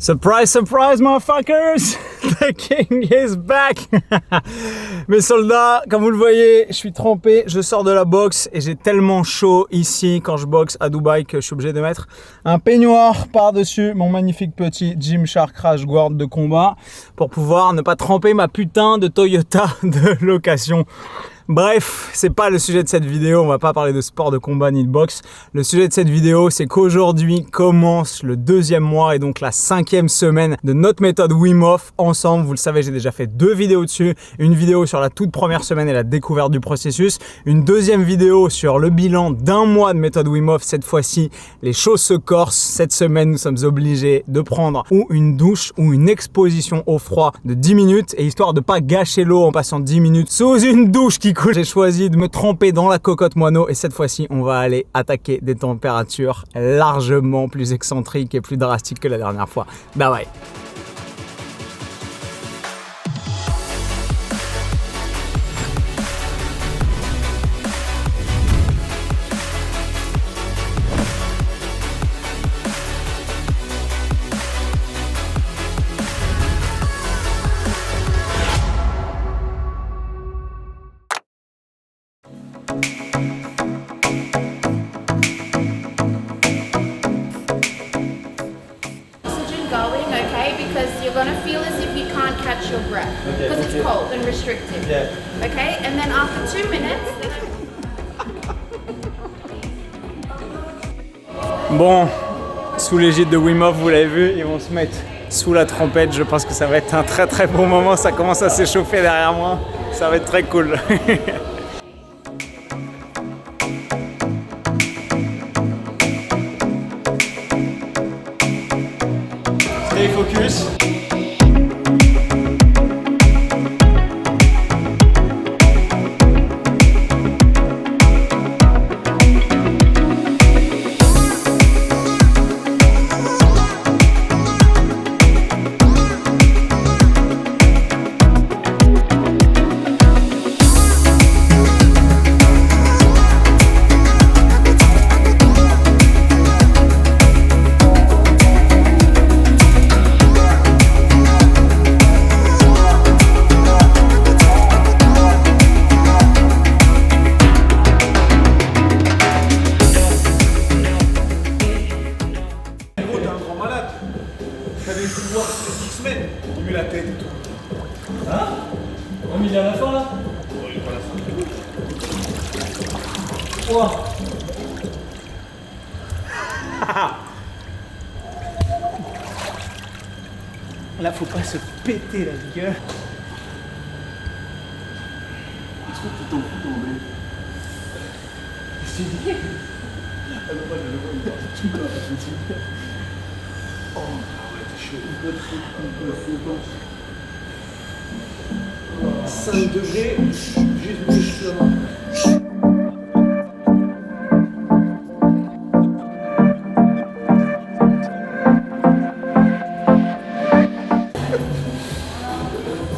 Surprise, surprise, motherfuckers! The king is back! Mes soldats, comme vous le voyez, je suis trempé, je sors de la boxe et j'ai tellement chaud ici quand je boxe à Dubaï que je suis obligé de mettre un peignoir par-dessus mon magnifique petit Gymshark Crash Guard de combat pour pouvoir ne pas tremper ma putain de Toyota de location. Bref, c'est pas le sujet de cette vidéo, on va pas parler de sport de combat ni de boxe. Le sujet de cette vidéo, c'est qu'aujourd'hui commence le 2e mois et donc la 5e semaine de notre méthode Wim Hof ensemble. Vous le savez, j'ai déjà fait 2 vidéos dessus. Une vidéo sur la toute première semaine et la découverte du processus. Une deuxième vidéo sur le bilan d'1 mois de méthode Wim Hof. Cette fois-ci, les choses se corsent. Cette semaine, nous sommes obligés de prendre ou une douche ou une exposition au froid de 10 minutes. Et histoire de pas gâcher l'eau en passant 10 minutes sous une douche qui coule, j'ai choisi de me tremper dans la cocotte moineau et cette fois-ci on va aller attaquer des températures largement plus excentriques et plus drastiques que la dernière fois. Bah ouais. Going, okay, because you're gonna feel as if you can't catch your breath because it's cold and restricted. Yeah. Okay, and then after 2 minutes. Bon, sous l'égide de Wim Hof, vous l'avez vu, ils vont se mettre sous la trompette. Je pense que ça va être un très très bon moment. Ça commence à s'échauffer derrière moi. Ça va être très cool. Stay focus. T'avais pu voir ces X-Men, il met la tête et tout. Hein? Oh, mais il est à la fin là? Oh, il est pas à la fin. Wow. Là, faut pas se péter la gueule. Est-ce que tu t'en fous ton nez? C'est dit. Ah non, moi je le vois, il part tout là, je me oh, ah ouais, t'es chaud. Un peu flottant. 5 degrés, juste bouge la main.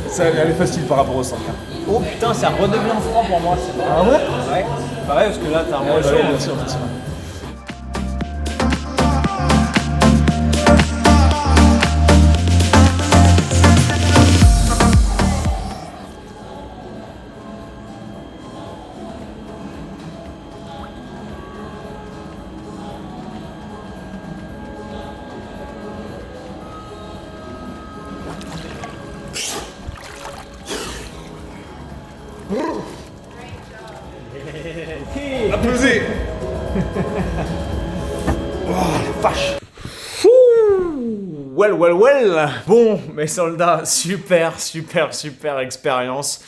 Ça, elle est facile par rapport au 5. Oh putain, ça redevient froid pour moi. C'est bon. Ah ouais? Ouais. Pareil, parce que là, t'as un moins chaud. Bien sûr, bien sûr. Applaudissez. Oh la vache. Well. Bon, mes soldats, super expérience.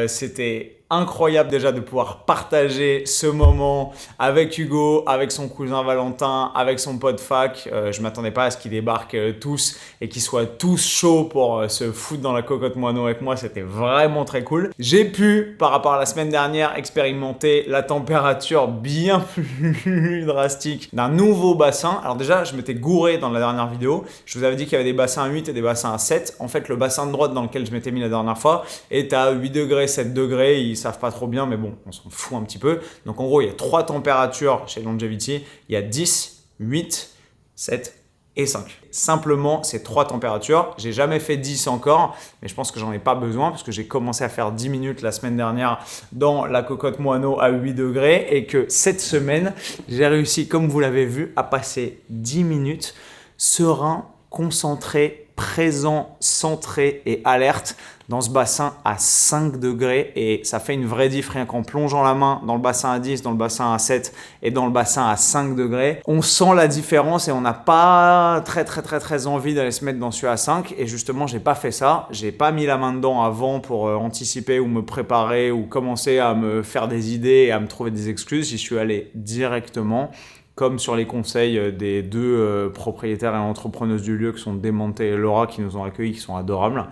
C'était incroyable déjà de pouvoir partager ce moment avec Hugo, avec son cousin Valentin, avec son pote fac. Je m'attendais pas à ce qu'ils débarquent tous et qu'ils soient tous chauds pour se foutre dans la cocotte moineau avec moi. C'était vraiment très cool. J'ai pu, par rapport à la semaine dernière, expérimenter la température bien plus drastique d'un nouveau bassin. Alors déjà, je m'étais gouré dans la dernière vidéo. Je vous avais dit qu'il y avait des bassins à 8 et des bassins à 7. En fait, le bassin de droite dans lequel je m'étais mis la dernière fois est à 8 degrés, 7 degrés. Ils savent pas trop bien, mais bon, on s'en fout un petit peu. Donc en gros, il y a 3 températures chez Longevity. Il y a 10, 8, 7 et 5. Simplement, ces 3 températures. J'ai jamais fait 10 encore, mais je pense que j'en ai pas besoin parce que j'ai commencé à faire 10 minutes la semaine dernière dans la cocotte moineau à 8 degrés et que cette semaine, j'ai réussi, comme vous l'avez vu, à passer 10 minutes serein, concentré, présent, centré et alerte dans ce bassin à 5 degrés et ça fait une vraie diff rien qu'en plongeant la main dans le bassin à 10, dans le bassin à 7 et dans le bassin à 5 degrés. On sent la différence et on n'a pas très envie d'aller se mettre dans celui à 5 et justement j'ai pas fait ça, j'ai pas mis la main dedans avant pour anticiper ou me préparer ou commencer à me faire des idées et à me trouver des excuses. J'y suis allé directement. Comme sur les conseils des 2 propriétaires et entrepreneuses du lieu qui sont Démonté et Laura qui nous ont accueillis, qui sont adorables.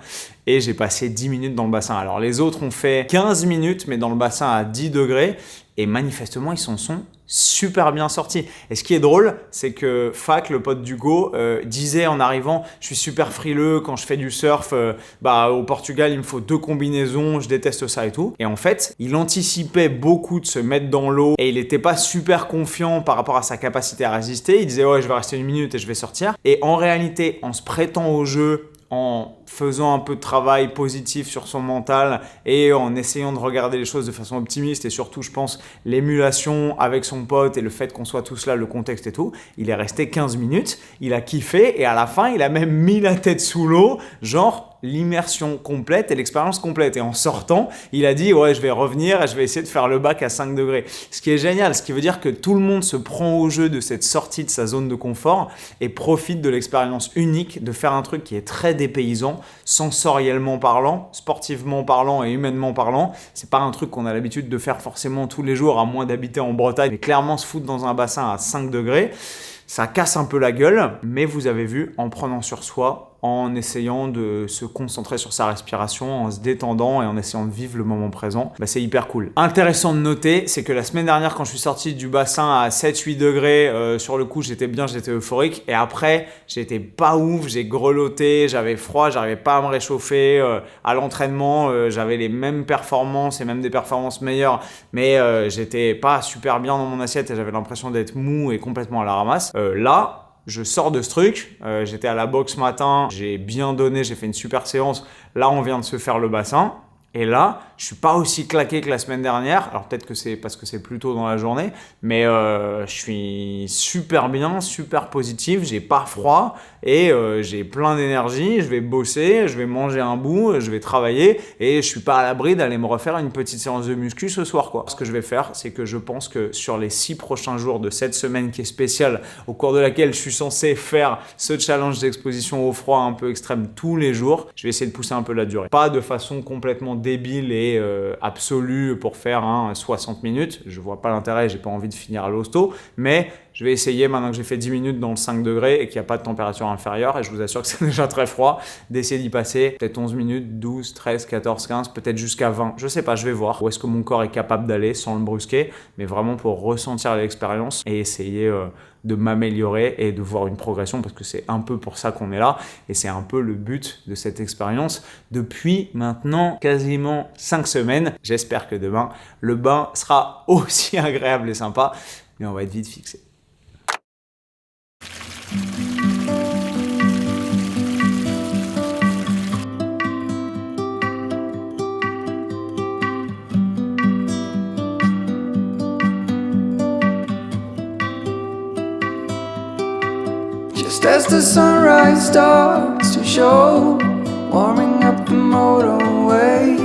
Et j'ai passé 10 minutes dans le bassin. Alors les autres ont fait 15 minutes mais dans le bassin à 10 degrés et manifestement ils s'en sont super bien sortis. Et ce qui est drôle, c'est que Fac, le pote d'Hugo, disait en arrivant « Je suis super frileux quand je fais du surf, au Portugal il me faut 2 combinaisons, je déteste ça et tout ». Et en fait, il anticipait beaucoup de se mettre dans l'eau et il n'était pas super confiant par rapport à sa capacité à résister. Il disait « Ouais, je vais rester 1 minute et je vais sortir ». Et en réalité, en se prêtant au jeu, en faisant un peu de travail positif sur son mental et en essayant de regarder les choses de façon optimiste et surtout, je pense, l'émulation avec son pote et le fait qu'on soit tous là, le contexte et tout, il est resté 15 minutes, il a kiffé et à la fin, il a même mis la tête sous l'eau, genre l'immersion complète et l'expérience complète. Et en sortant, il a dit « Ouais, je vais revenir et je vais essayer de faire le bac à 5 degrés ». Ce qui est génial, ce qui veut dire que tout le monde se prend au jeu de cette sortie de sa zone de confort et profite de l'expérience unique de faire un truc qui est très dépaysant, sensoriellement parlant, sportivement parlant et humainement parlant. C'est pas un truc qu'on a l'habitude de faire forcément tous les jours, à moins d'habiter en Bretagne. Mais clairement, se foutre dans un bassin à 5 degrés, ça casse un peu la gueule, mais vous avez vu, en prenant sur soi, en essayant de se concentrer sur sa respiration, en se détendant et en essayant de vivre le moment présent, c'est hyper cool. Intéressant de noter, c'est que la semaine dernière, quand je suis sorti du bassin à 7-8 degrés, sur le coup, j'étais bien, j'étais euphorique. Et après, j'étais pas ouf, j'ai grelotté, j'avais froid, j'arrivais pas à me réchauffer. À l'entraînement, j'avais les mêmes performances et même des performances meilleures, mais j'étais pas super bien dans mon assiette et j'avais l'impression d'être mou et complètement à la ramasse. Là, je sors de ce truc, j'étais à la boxe ce matin, j'ai bien donné, j'ai fait une super séance. Là, on vient de se faire le bassin. Et là, je suis pas aussi claqué que la semaine dernière. Alors peut-être que c'est parce que c'est plus tôt dans la journée, mais je suis super bien, super positif, j'ai pas froid et j'ai plein d'énergie. Je vais bosser, je vais manger un bout, je vais travailler et je suis pas à l'abri d'aller me refaire une petite séance de muscu ce soir, quoi. Ce que je vais faire, c'est que je pense que sur les 6 prochains jours de cette semaine qui est spéciale, au cours de laquelle je suis censé faire ce challenge d'exposition au froid un peu extrême tous les jours, je vais essayer de pousser un peu la durée. Pas de façon complètement débile et absolue pour faire 60 minutes. Je vois pas l'intérêt, j'ai pas envie de finir à l'hosto, mais je vais essayer, maintenant que j'ai fait 10 minutes dans le 5 degrés et qu'il n'y a pas de température inférieure, et je vous assure que c'est déjà très froid, d'essayer d'y passer peut-être 11 minutes, 12, 13, 14, 15, peut-être jusqu'à 20. Je sais pas, je vais voir où est-ce que mon corps est capable d'aller sans le brusquer, mais vraiment pour ressentir l'expérience et essayer de m'améliorer et de voir une progression, parce que c'est un peu pour ça qu'on est là et c'est un peu le but de cette expérience depuis maintenant quasiment 5 semaines. J'espère que demain, le bain sera aussi agréable et sympa, mais on va être vite fixé. Just as the sunrise starts to show, warming up the motorway,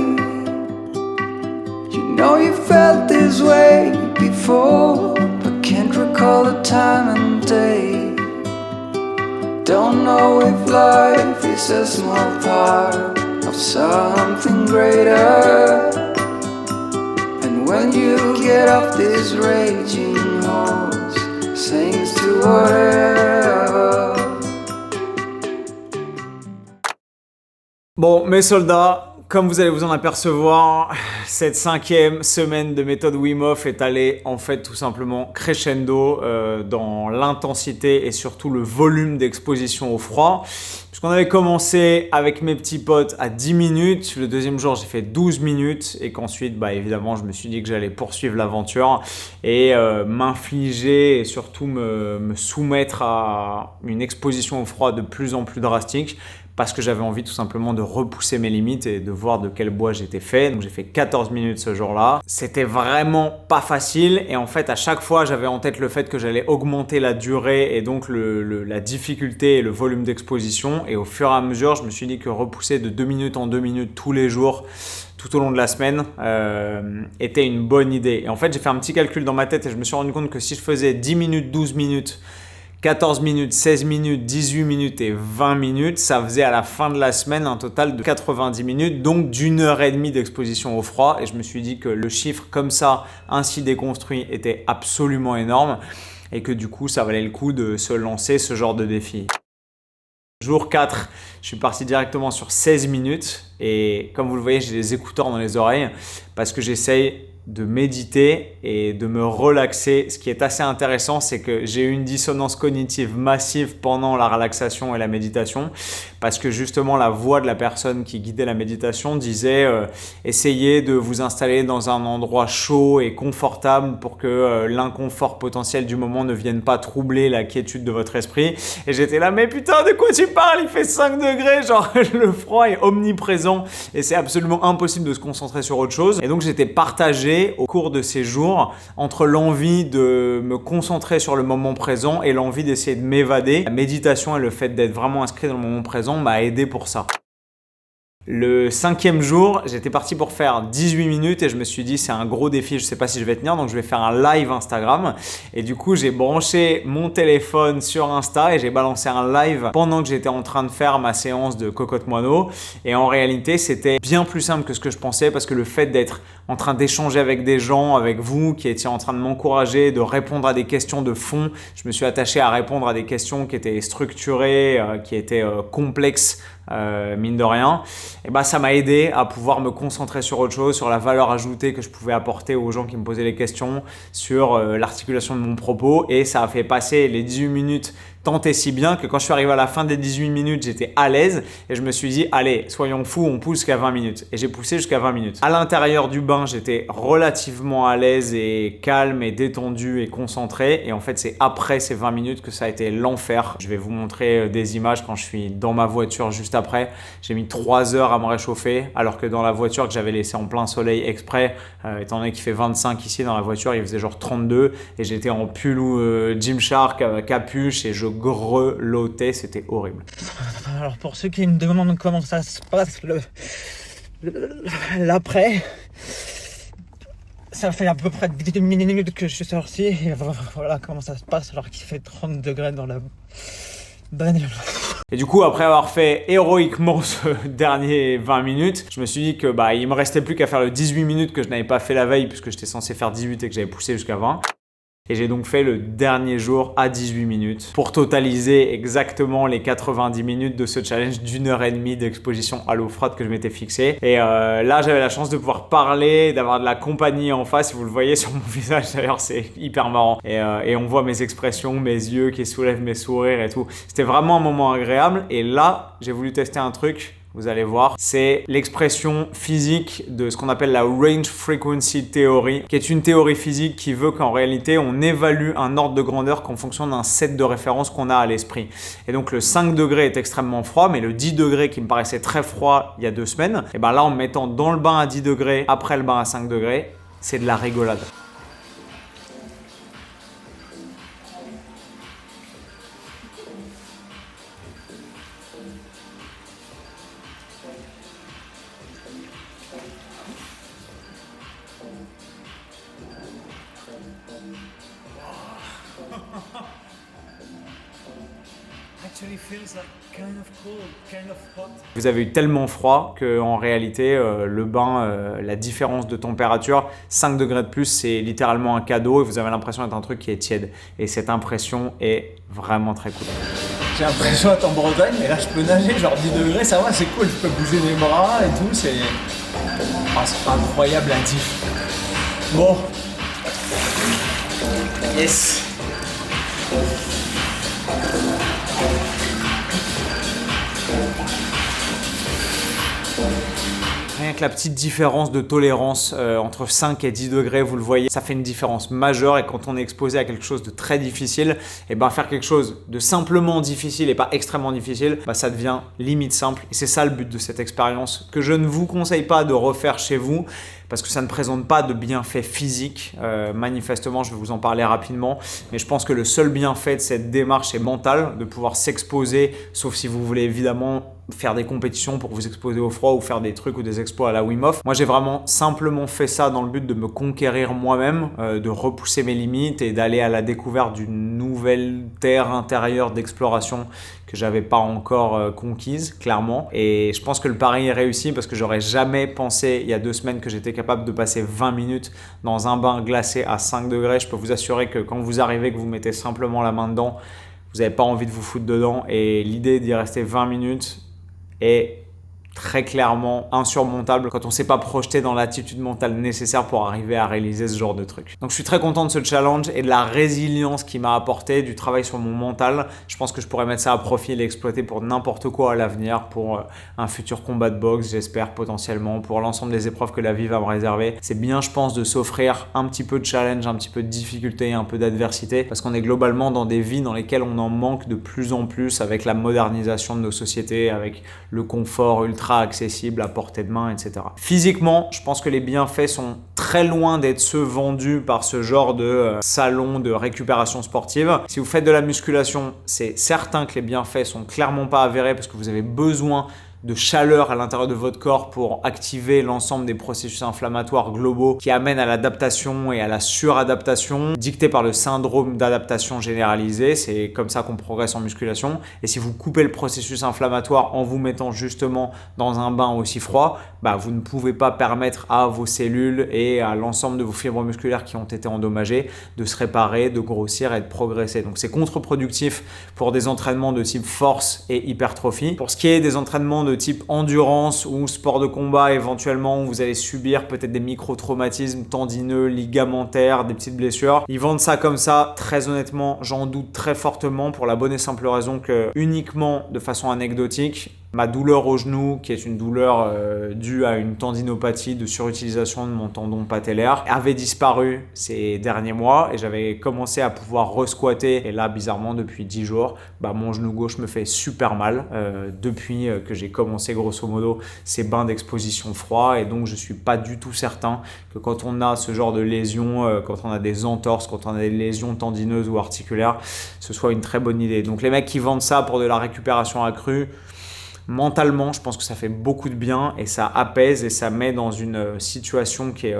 you know you felt this way before, but can't recall the time and day. Don't know if life is a small part of something greater, and when you get off this raging horse, sings to whatever. Bon, mes soldats, Comme vous allez vous en apercevoir, cette 5e semaine de méthode Wim Hof est allée en fait tout simplement crescendo dans l'intensité et surtout le volume d'exposition au froid. Puisqu'on avait commencé avec mes petits potes à 10 minutes, le deuxième jour j'ai fait 12 minutes et qu'ensuite évidemment je me suis dit que j'allais poursuivre l'aventure et m'infliger et surtout me soumettre à une exposition au froid de plus en plus drastique. Parce que j'avais envie tout simplement de repousser mes limites et de voir de quel bois j'étais fait. Donc j'ai fait 14 minutes ce jour-là. C'était vraiment pas facile et en fait à chaque fois j'avais en tête le fait que j'allais augmenter la durée et donc la difficulté et le volume d'exposition. Et au fur et à mesure je me suis dit que repousser de 2 minutes en 2 minutes tous les jours tout au long de la semaine était une bonne idée. Et en fait j'ai fait un petit calcul dans ma tête et je me suis rendu compte que si je faisais 10 minutes, 12 minutes, 14 minutes, 16 minutes, 18 minutes et 20 minutes, ça faisait à la fin de la semaine un total de 90 minutes, donc d'1h30 d'exposition au froid. Et je me suis dit que le chiffre comme ça, ainsi déconstruit, était absolument énorme et que du coup, ça valait le coup de se lancer ce genre de défi. Jour 4, je suis parti directement sur 16 minutes et comme vous le voyez, j'ai des écouteurs dans les oreilles parce que j'essaye de méditer et de me relaxer. Ce qui est assez intéressant, c'est que j'ai eu une dissonance cognitive massive pendant la relaxation et la méditation parce que justement la voix de la personne qui guidait la méditation disait essayez de vous installer dans un endroit chaud et confortable pour que l'inconfort potentiel du moment ne vienne pas troubler la quiétude de votre esprit. Et j'étais là, mais putain, de quoi tu parles? Il fait 5 degrés, genre le froid est omniprésent et c'est absolument impossible de se concentrer sur autre chose. Et donc j'étais partagé au cours de ces jours entre l'envie de me concentrer sur le moment présent et l'envie d'essayer de m'évader. La méditation et le fait d'être vraiment inscrit dans le moment présent m'a aidé pour ça. Le 5e jour, j'étais parti pour faire 18 minutes et je me suis dit c'est un gros défi, je sais pas si je vais tenir, donc je vais faire un live Instagram. Et du coup, j'ai branché mon téléphone sur Insta et j'ai balancé un live pendant que j'étais en train de faire ma séance de cocotte moineau. Et en réalité, c'était bien plus simple que ce que je pensais parce que le fait d'être en train d'échanger avec des gens, avec vous qui étiez en train de m'encourager, de répondre à des questions de fond, je me suis attaché à répondre à des questions qui étaient structurées, qui étaient complexes. Mine de rien, et ça m'a aidé à pouvoir me concentrer sur autre chose, sur la valeur ajoutée que je pouvais apporter aux gens qui me posaient les questions, sur l'articulation de mon propos et ça a fait passer les 18 minutes tant et si bien que quand je suis arrivé à la fin des 18 minutes, j'étais à l'aise et je me suis dit allez, soyons fous, on pousse jusqu'à 20 minutes et j'ai poussé jusqu'à 20 minutes. À l'intérieur du bain, j'étais relativement à l'aise et calme et détendu et concentré et en fait, c'est après ces 20 minutes que ça a été l'enfer. Je vais vous montrer des images quand je suis dans ma voiture juste après. J'ai mis 3 heures à me réchauffer alors que dans la voiture que j'avais laissée en plein soleil exprès, étant donné qu'il fait 25 ici dans la voiture, il faisait genre 32 et j'étais en pull ou Gymshark, capuche et je grelottais, c'était horrible. Alors pour ceux qui me demandent comment ça se passe l'après, ça fait à peu près 10 minutes que je suis sorti et voilà comment ça se passe alors qu'il fait 30 degrés dans la bagnole. Et du coup, après avoir fait héroïquement ce dernier 20 minutes, je me suis dit que il me restait plus qu'à faire le 18 minutes que je n'avais pas fait la veille puisque j'étais censé faire 18 et que j'avais poussé jusqu'à 20. Et j'ai donc fait le dernier jour à 18 minutes pour totaliser exactement les 90 minutes de ce challenge d'1h30 d'exposition à l'eau froide que je m'étais fixé. Et là, j'avais la chance de pouvoir parler, d'avoir de la compagnie en face. Vous le voyez sur mon visage d'ailleurs, c'est hyper marrant. Et on voit mes expressions, mes yeux qui soulèvent mes sourires et tout. C'était vraiment un moment agréable. Et là, j'ai voulu tester un truc. Vous allez voir, c'est l'expression physique de ce qu'on appelle la Range Frequency Theory, qui est une théorie physique qui veut qu'en réalité, on évalue un ordre de grandeur qu'en fonction d'un set de référence qu'on a à l'esprit. Et donc, le 5 degrés est extrêmement froid, mais le 10 degrés qui me paraissait très froid il y a 2 semaines, et là, en me mettant dans le bain à 10 degrés, après le bain à 5 degrés, c'est de la rigolade. Vous avez eu tellement froid qu'en réalité, le bain, la différence de température, 5 degrés de plus, c'est littéralement un cadeau et vous avez l'impression d'être un truc qui est tiède. Et cette impression est vraiment très cool. J'ai l'impression d'être en Bretagne, mais là je peux nager, genre 10 degrés, ça va, c'est cool, je peux bouger les bras et tout, c'est incroyable la diff. Bon. Yes. Rien que la petite différence de tolérance entre 5 et 10 degrés, vous le voyez, ça fait une différence majeure et quand on est exposé à quelque chose de très difficile, et ben faire quelque chose de simplement difficile et pas extrêmement difficile, bah ça devient limite simple et c'est ça le but de cette expérience que je ne vous conseille pas de refaire chez vous parce que ça ne présente pas de bienfaits physiques. Manifestement, je vais vous en parler rapidement, mais je pense que le seul bienfait de cette démarche est mental, de pouvoir s'exposer, sauf si vous voulez évidemment faire des compétitions pour vous exposer au froid ou faire des trucs ou des exploits à la Wim Hof. Moi, j'ai vraiment simplement fait ça dans le but de me conquérir moi-même, de repousser mes limites et d'aller à la découverte d'une nouvelle terre intérieure d'exploration que j'avais pas encore conquise, clairement. Et je pense que le pari est réussi parce que j'aurais jamais pensé il y a 2 semaines que j'étais capable de passer 20 minutes dans un bain glacé à 5 degrés. Je peux vous assurer que quand vous arrivez, que vous mettez simplement la main dedans, vous n'avez pas envie de vous foutre dedans. Et l'idée d'y rester 20 minutes est très clairement insurmontable quand on ne s'est pas projeté dans l'attitude mentale nécessaire pour arriver à réaliser ce genre de truc. Donc je suis très content de ce challenge et de la résilience qu'il m'a apporté, du travail sur mon mental. Je pense que je pourrais mettre ça à profit et l'exploiter pour n'importe quoi à l'avenir, pour un futur combat de boxe, j'espère potentiellement, pour l'ensemble des épreuves que la vie va me réserver. C'est bien, je pense, de s'offrir un petit peu de challenge, un petit peu de difficulté, un peu d'adversité, parce qu'on est globalement dans des vies dans lesquelles on en manque de plus en plus avec la modernisation de nos sociétés, avec le confort ultra accessible à portée de main, etc. Physiquement, je pense que les bienfaits sont très loin d'être ceux vendus par ce genre de salon de récupération sportive. Si vous faites de la musculation, c'est certain que les bienfaits sont clairement pas avérés parce que vous avez besoin de chaleur à l'intérieur de votre corps pour activer l'ensemble des processus inflammatoires globaux qui amènent à l'adaptation et à la suradaptation dictée par le syndrome d'adaptation généralisée. C'est comme ça qu'on progresse en musculation. Et si vous coupez le processus inflammatoire en vous mettant justement dans un bain aussi froid, bah vous ne pouvez pas permettre à vos cellules et à l'ensemble de vos fibres musculaires qui ont été endommagées de se réparer, de grossir et de progresser. Donc c'est contre-productif pour des entraînements de type force et hypertrophie. Pour ce qui est des entraînements de type endurance ou sport de combat éventuellement où vous allez subir peut-être des micro-traumatismes tendineux, ligamentaires, des petites blessures. Ils vendent ça comme ça, très honnêtement, j'en doute très fortement pour la bonne et simple raison que uniquement de façon anecdotique, ma douleur au genou, qui est une douleur due à une tendinopathie de surutilisation de mon tendon patellaire, avait disparu ces derniers mois et j'avais commencé à pouvoir re-squatter. Et là, bizarrement, depuis 10 jours, mon genou gauche me fait super mal depuis que j'ai commencé grosso modo ces bains d'exposition froid. Et donc, je suis pas du tout certain que quand on a ce genre de lésions, quand on a des entorses, quand on a des lésions tendineuses ou articulaires, ce soit une très bonne idée. Donc, les mecs qui vendent ça pour de la récupération accrue, mentalement, je pense que ça fait beaucoup de bien et ça apaise et ça met dans une situation qui est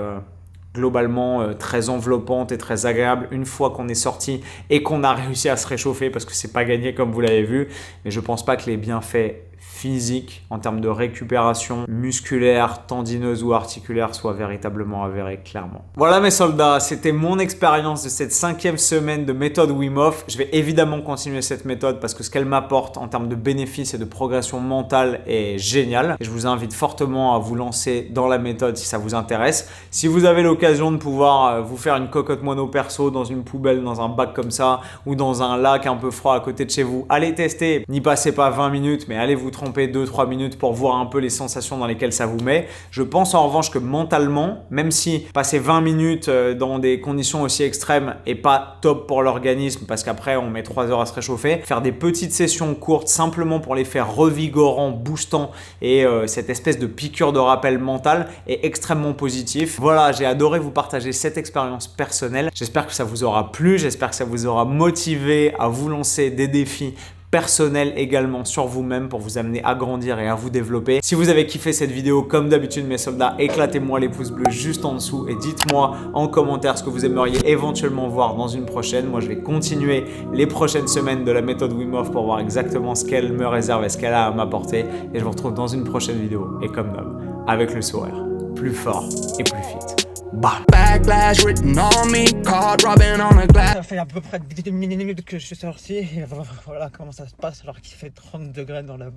globalement très enveloppante et très agréable une fois qu'on est sorti et qu'on a réussi à se réchauffer parce que c'est pas gagné comme vous l'avez vu. Mais je pense pas que les bienfaits physique en termes de récupération musculaire, tendineuse ou articulaire soit véritablement avéré clairement. Voilà mes soldats, c'était mon expérience de cette 5e semaine de méthode Wim Hof. Je vais évidemment continuer cette méthode parce que ce qu'elle m'apporte en termes de bénéfices et de progression mentale est génial. Et je vous invite fortement à vous lancer dans la méthode si ça vous intéresse. Si vous avez l'occasion de pouvoir vous faire une cocotte mono perso dans une poubelle, dans un bac comme ça ou dans un lac un peu froid à côté de chez vous, allez tester. N'y passez pas 20 minutes mais allez vous tromper 2-3 minutes pour voir un peu les sensations dans lesquelles ça vous met. Je pense en revanche que mentalement, même si passer 20 minutes dans des conditions aussi extrêmes est pas top pour l'organisme parce qu'après on met 3 heures à se réchauffer, faire des petites sessions courtes simplement pour les faire revigorants, boostants et cette espèce de piqûre de rappel mental est extrêmement positif. Voilà, j'ai adoré vous partager cette expérience personnelle. J'espère que ça vous aura plu, j'espère que ça vous aura motivé à vous lancer des défis personnel également sur vous-même pour vous amener à grandir et à vous développer. Si vous avez kiffé cette vidéo, comme d'habitude mes soldats, éclatez-moi les pouces bleus juste en dessous et dites-moi en commentaire ce que vous aimeriez éventuellement voir dans une prochaine. Moi je vais continuer les prochaines semaines de la méthode Wim Hof pour voir exactement ce qu'elle me réserve et ce qu'elle a à m'apporter et je vous retrouve dans une prochaine vidéo et comme d'hab, avec le sourire, plus fort et plus fit. Bam. Backlash written on me, card rubbing on a glass. Ça fait à peu près 10 minutes que je suis sorti et voilà comment ça se passe alors qu'il fait 30 degrés dans la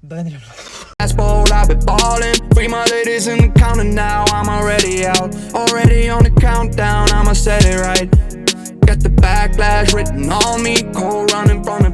bagnole. Bowl, I've been ballin'. Free my ladies in the counter now. I'm already out, already on the countdown. I'ma set it right. Got the backlash written on me, cold running from the